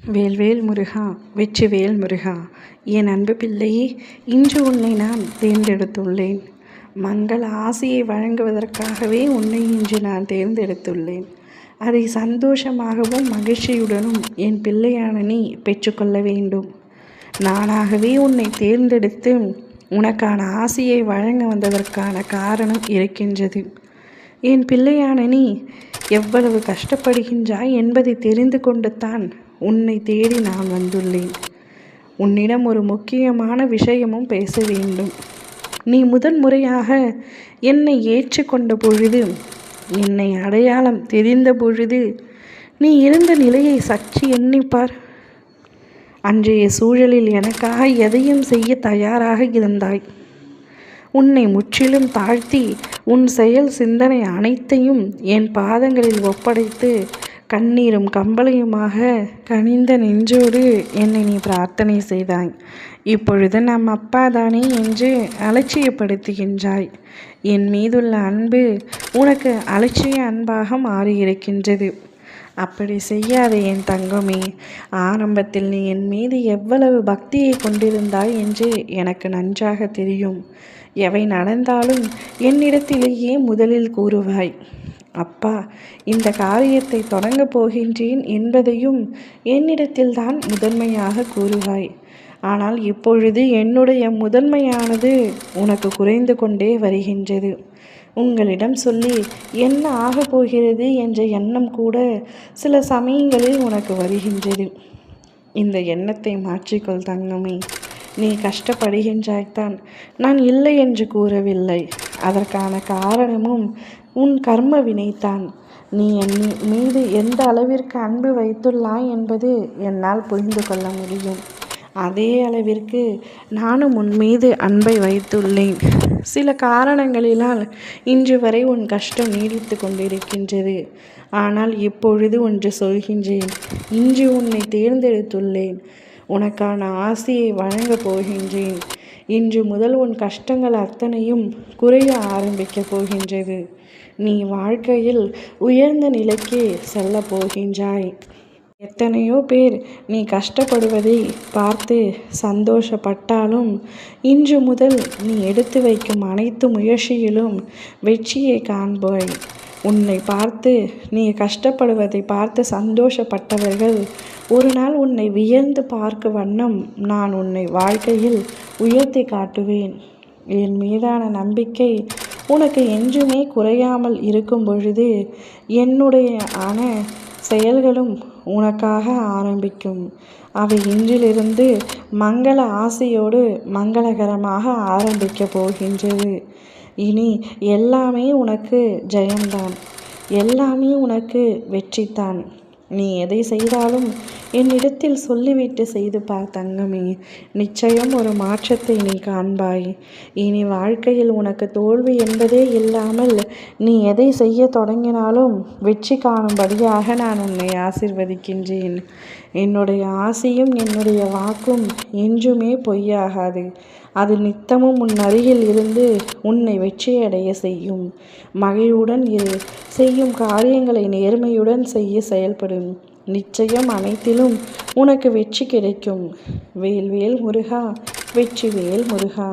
வேல்வேல் முருகா, வெற்றிவேல் முருகா! என் அன்பு பிள்ளையே, இன்று உன்னை நான் தேர்ந்தெடுத்துள்ளேன். மங்கள ஆசியை வழங்குவதற்காகவே உன்னை இன்று நான் தேர்ந்தெடுத்துள்ளேன். அதை சந்தோஷமாகவும் மகிழ்ச்சியுடனும் என் பிள்ளையான நீ பெற்றுக்கொள்ள வேண்டும். நானாகவே உன்னை தேர்ந்தெடுத்து உனக்கான ஆசியை வழங்க வந்ததற்கான காரணம் இருக்கின்றது. என் பிள்ளையான நீ எவ்வளவு கஷ்டப்படுகின்றாய் என்பதை தெரிந்து கொண்டுத்தான் உன்னை தேடி நான் வந்துள்ளேன். உன்னிடம் ஒரு முக்கியமான விஷயமும் பேச வேண்டும். நீ முதன் முறையாக என்னை ஏற்றுக்கொண்ட பொழுது, என்னை அடையாளம் தெரிந்த பொழுது, நீ இருந்த நிலையை சற்று எண்ணிப்பார். அன்றைய சூழலில் எனக்காக எதையும் செய்ய தயாராக இருந்தாய். உன்னை முற்றிலும் தாழ்த்தி உன் செயல் சிந்தனை அனைத்தையும் என் பாதங்களில் ஒப்படைத்து கண்ணீரும் கம்பளையுமாக கனிந்த நெஞ்சோடு என்னை நீ பிரார்த்தனை செய்தாய். இப்பொழுது நம் அப்பா தானே என்று அலட்சியப்படுத்துகின்றாய். என் மீதுள்ள அன்பு உனக்கு அலட்சிய அன்பாக மாறியிருக்கின்றது. அப்படி செய்யாதே என் தங்கமே. ஆரம்பத்தில் நீ என் மீது எவ்வளவு பக்தியை கொண்டிருந்தாய் என்று எனக்கு நன்றாக தெரியும். எவை நடந்தாலும் என்னிடத்திலேயே முதலில் கூறுவாய். அப்பா, இந்த காரியத்தை தொடங்கப் போகின்றேன் என்பதையும் என்னிடத்தில்தான் முதன்மையாக கூறுவாய். ஆனால் இப்பொழுது என்னுடைய முதன்மையானது உனக்கு குறைந்து கொண்டே வருகின்றது. உங்களிடம் சொல்லி என்ன ஆகப் போகிறது என்ற எண்ணம் கூட சில சமயங்களில் உனக்கு வருகின்றது. இந்த எண்ணத்தை மாற்றிக்கொள் தங்கமே. நீ கஷ்டப்படுகின்றாய்த்தான், நான் இல்லை என்று கூறவில்லை. அதற்கான காரணமும் உன் கர்ம வினைத்தான். நீ என் மீது எந்த அளவிற்கு அன்பு வைத்துள்ளாய் என்பது என்னால் புரிந்து கொள்ள முடியும். அதே அளவிற்கு நானும் உன் மீது அன்பை வைத்துள்ளேன். சில காரணங்களினால் இன்று வரை உன் கஷ்டம் நீடித்து கொண்டிருக்கின்றது. ஆனால் இப்பொழுது ஒன்று சொல்கின்றேன். இன்று உன்னை தேர்ந்தெடுத்துள்ளேன். உனக்கான ஆசையை வழங்கப் போகின்றேன். இன்று முதல் உன் கஷ்டங்கள் அத்தனையும் குறைய ஆரம்பிக்கப் போகின்றது. நீ வாழ்க்கையில் உயர்ந்த நிலைக்கு செல்ல போகின்றாய். எத்தனையோ பேர் நீ கஷ்டப்படுவதை பார்த்து சந்தோஷப்பட்டாலும் இன்று முதல் நீ எடுத்து வைக்கும் அனைத்து முயற்சியிலும் வெற்றியை காண்பாய். உன்னை பார்த்து நீ கஷ்டப்படுவதை பார்த்து சந்தோஷப்பட்டவர்கள் ஒரு நாள் உன்னை வியந்து பார்க்கும் வண்ணம் நான் உன்னை வாழ்க்கையில் உயர்த்தி காட்டுவேன். என் மீதான நம்பிக்கை உனக்கு என்றுமே குறையாமல் இருக்கும் பொழுது என்னுடைய செயல்களும் உனக்காக ஆரம்பிக்கும். அவை இன்றிலிருந்து மங்கள ஆசையோடு மங்களகரமாக ஆரம்பிக்கப் போகின்றது. இனி எல்லாமே உனக்கு ஜெயம்தான். எல்லாமே உனக்கு வெற்றித்தான். நீ எதை செய்தாலும் என்னிடத்தில் சொல்லிவிட்டு செய்து பார் தங்கமே. நிச்சயம் ஒரு மாற்றத்தை நீ காண்பாய். இனி வாழ்க்கையில் உனக்கு தோல்வி என்பதே இல்லாமல் நீ எதை செய்ய தொடங்கினாலும் வெற்றி காணும்படியாக நான் உன்னை ஆசீர்வதிக்கின்றேன். என்னுடைய ஆசையும் என்னுடைய வாக்கும் என்றுமே பொய்யாகாது. அது நித்தமும் உன் அருகில் இருந்து உன்னை வெற்றியடைய செய்யும். மகிழ்வுடன் இரு. செய்யும் காரியங்களை நேர்மையுடன் செய்ய செயல்படும். நிச்சயம் அனைத்திலும் உனக்கு வெற்றி கிடைக்கும். வேல்வேல் முருகா, வெற்றிவேல் முருகா!